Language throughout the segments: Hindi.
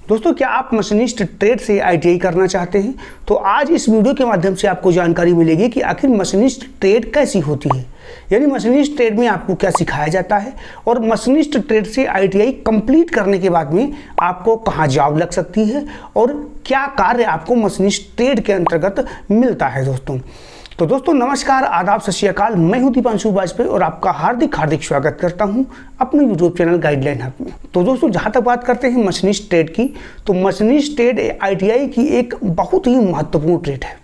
दोस्तों, क्या आप मशीनिस्ट ट्रेड से आईटीआई करना चाहते हैं? तो आज इस वीडियो के माध्यम से आपको जानकारी मिलेगी कि आखिर मशीनिस्ट ट्रेड कैसी होती है, यानी मशीनिस्ट ट्रेड में आपको क्या सिखाया जाता है और मशीनिस्ट ट्रेड से आईटीआई कंप्लीट करने के बाद में आपको कहाँ जॉब लग सकती है और क्या कार्य आपको मशीनिस्ट ट्रेड के अंतर्गत मिलता है। दोस्तों नमस्कार, आदाब, सत श्री अकाल। मैं हूं दीपांशु वाजपेयी और आपका हार्दिक स्वागत करता हूं अपने यूट्यूब चैनल गाइडलाइन हब में। तो दोस्तों, जहां तक बात करते हैं मशीनिस्ट ट्रेड की, तो मशीनिस्ट ट्रेड आईटीआई की एक बहुत ही महत्वपूर्ण ट्रेड है।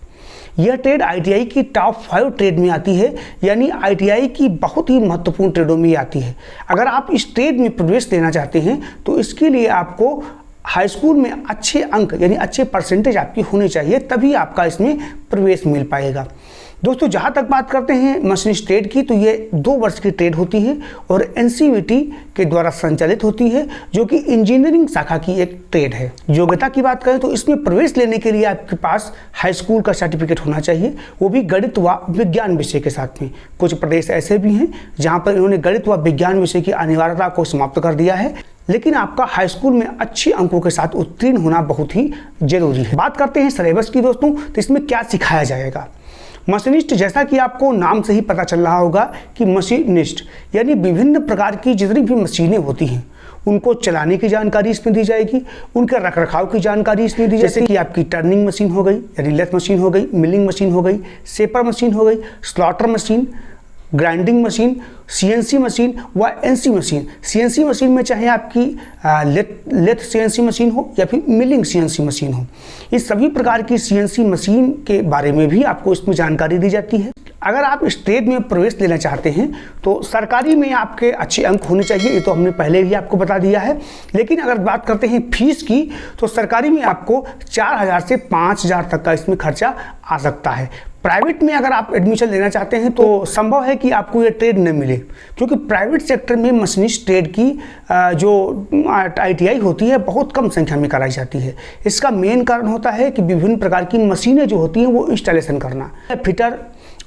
यह ट्रेड आईटीआई की टॉप 5 ट्रेड में आती है, यानी आईटीआई की बहुत ही महत्वपूर्ण ट्रेडों में आती है। अगर आप इस ट्रेड में प्रवेश लेना चाहते हैं तो इसके लिए आपको हाई स्कूल में अच्छे अंक यानी अच्छे परसेंटेज आपकी होने चाहिए, तभी आपका इसमें प्रवेश मिल पाएगा। दोस्तों, जहाँ तक बात करते हैं मशीनिस्ट ट्रेड की, तो ये 2 वर्ष की ट्रेड होती है और एनसीवीटी के द्वारा संचालित होती है, जो कि इंजीनियरिंग शाखा की एक ट्रेड है। योग्यता की बात करें तो इसमें प्रवेश लेने के लिए आपके पास हाई स्कूल का सर्टिफिकेट होना चाहिए, वो भी गणित व विज्ञान विषय के साथ में। कुछ प्रदेश ऐसे भी हैं जहाँ पर इन्होंने गणित व विज्ञान विषय की अनिवार्यता को समाप्त कर दिया है, लेकिन आपका हाई स्कूल में अच्छे अंकों के साथ उत्तीर्ण होना बहुत ही जरूरी है। बात करते हैं सिलेबस की दोस्तों, तो इसमें क्या सिखाया जाएगा। मशीनिस्ट, जैसा कि आपको नाम से ही पता चल रहा होगा कि मशीनिस्ट यानी विभिन्न प्रकार की जितनी भी मशीनें होती हैं उनको चलाने की जानकारी इसमें दी जाएगी, उनके रखरखाव की जानकारी इसमें दी जाएगी। जैसे कि आपकी टर्निंग मशीन हो गई यानी लेथ मशीन हो गई, मिलिंग मशीन हो गई, शेपर मशीन हो गई, slaughter machine, grinding machine, CNC machine व एनसी मशीन। सीएनसी मशीन में चाहे आपकी लेथ सीएनसी मशीन हो या फिर मिलिंग सीएनसी मशीन हो, इस सभी प्रकार की सीएनसी मशीन के बारे में भी आपको इसमें जानकारी दी जाती है। अगर आप इस ट्रेड में प्रवेश लेना चाहते हैं तो सरकारी में आपके अच्छे अंक होने चाहिए, ये तो हमने पहले ही आपको बता दिया है। लेकिन अगर बात करते हैं फीस की, तो सरकारी में आपको 4000 से 5000 तक का इसमें खर्चा आ सकता है। प्राइवेट में अगर आप एडमिशन लेना चाहते हैं तो संभव है कि आपको ये ट्रेड न मिले, क्योंकि प्राइवेट सेक्टर में मशीनिस्ट ट्रेड की जो आईटीआई होती है बहुत कम संख्या में कराई जाती है। इसका मेन कारण होता है कि विभिन्न प्रकार की मशीनें जो होती हैं वो इंस्टॉलेशन करना। फिटर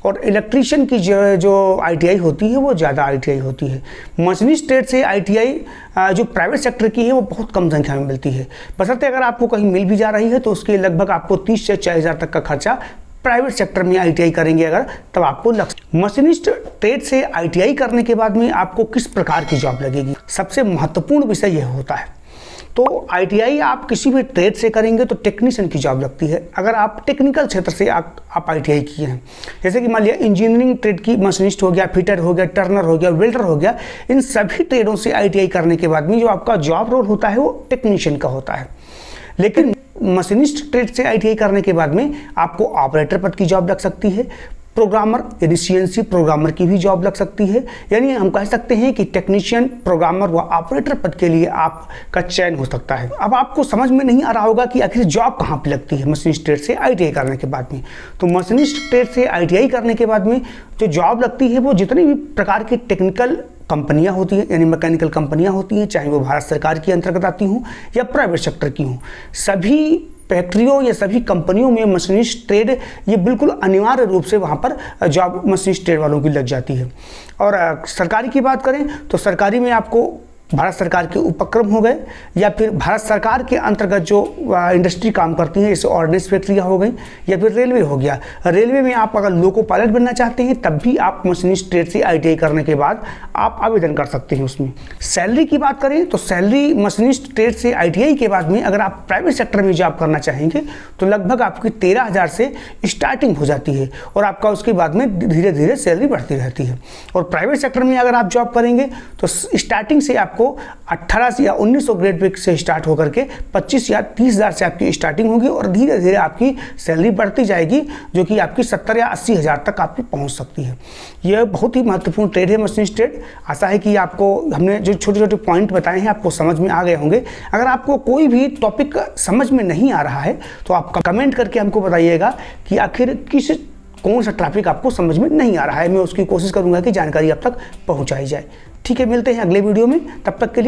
और इलेक्ट्रीशियन की जो आईटीआई होती है वो ज़्यादा आईटीआई होती है। मशीनिस्ट ट्रेड से आईटीआई जो प्राइवेट सेक्टर की है वो बहुत कम संख्या में मिलती है। बशर्ते अगर आपको कहीं मिल भी जा रही है तो उसके लगभग आपको 30 से 40 हज़ार तक का खर्चा प्राइवेट सेक्टर में आईटीआई करेंगे अगर, तब आपको लग। मशीनिस्ट ट्रेड से आईटीआई करने के बाद में आपको किस प्रकार की जॉब लगेगी, सबसे महत्वपूर्ण विषय यह होता है। तो आईटीआई आप किसी भी ट्रेड से करेंगे तो टेक्नीशियन की जॉब लगती है। अगर आप टेक्निकल क्षेत्र से आप आईटीआई किए हैं, जैसे कि मान लिया इंजीनियरिंग ट्रेड की मशीनिस्ट हो गया, फिटर हो गया, टर्नर हो गया, वेल्डर हो गया, इन सभी ट्रेडों से आईटीआई करने के बाद में जो आपका जॉब रोल होता है वो टेक्नीशियन का होता है। लेकिन मशीनिस्ट ट्रेड से आईटीआई करने के बाद में आपको ऑपरेटर पद की जॉब लग सकती है, प्रोग्रामर यानी सीएनसी प्रोग्रामर की भी जॉब लग सकती है। यानी हम कह सकते हैं कि टेक्नीशियन, प्रोग्रामर व ऑपरेटर पद के लिए आपका चयन हो सकता है। अब आपको समझ में नहीं आ रहा होगा कि आखिर जॉब कहाँ पे लगती है मशीनिस्ट ट्रेड से आईटीआई करने के बाद में। तो मशीनिस्ट ट्रेड से आईटीआई करने के बाद में जो जॉब लगती है वो जितनी भी प्रकार की टेक्निकल कंपनियां होती हैं यानी मैकेनिकल कंपनियां होती हैं, चाहे वो भारत सरकार के अंतर्गत आती हों या प्राइवेट सेक्टर की हों, सभी फैक्ट्रियों या सभी कंपनियों में मशीनिस्ट ट्रेड ये बिल्कुल अनिवार्य रूप से वहाँ पर जॉब मशीनिस्ट ट्रेड वालों की लग जाती है। और सरकारी की बात करें तो सरकारी में आपको भारत सरकार के उपक्रम हो गए या फिर भारत सरकार के अंतर्गत जो इंडस्ट्री काम करती है, जैसे ऑर्डिनेंस फैक्ट्रियाँ हो गई या फिर रेलवे हो गया। रेलवे में आप अगर लोको पायलट बनना चाहते हैं तब भी आप मशीनिस्ट ट्रेड से आईटीआई करने के बाद आप आवेदन कर सकते हैं उसमें। सैलरी की बात करें तो सैलरी मशीनिस्ट ट्रेड से आईटीआई के बाद में अगर आप प्राइवेट सेक्टर में जॉब करना चाहेंगे तो लगभग आपकी 13,000 से स्टार्टिंग हो जाती है और आपका उसके बाद में धीरे धीरे सैलरी बढ़ती रहती है। और प्राइवेट सेक्टर में अगर आप जॉब करेंगे तो स्टार्टिंग से आपको 1800 या 1900 ग्रेड पे से स्टार्ट होकर के 25 या 30,000 से आपकी स्टार्टिंग होगी और धीरे धीरे आपकी सैलरी बढ़ती जाएगी, जो कि आपकी 70 या 80 हज़ार तक आपकी पहुंच सकती है। यह बहुत ही महत्वपूर्ण ट्रेड है मशीनिस्ट ट्रेड। आशा है कि आपको हमने जो छोटे छोटे पॉइंट बताए हैं आपको समझ में आ गए होंगे। अगर आपको कोई भी टॉपिक समझ में नहीं आ रहा है तो आप कमेंट करके हमको बताइएगा कि आखिर कौन सा टॉपिक आपको समझ में नहीं आ रहा है। मैं उसकी कोशिश करूंगा कि जानकारी आप तक पहुंचाई जाए। ठीक है, मिलते हैं अगले वीडियो में, तब तक के लिए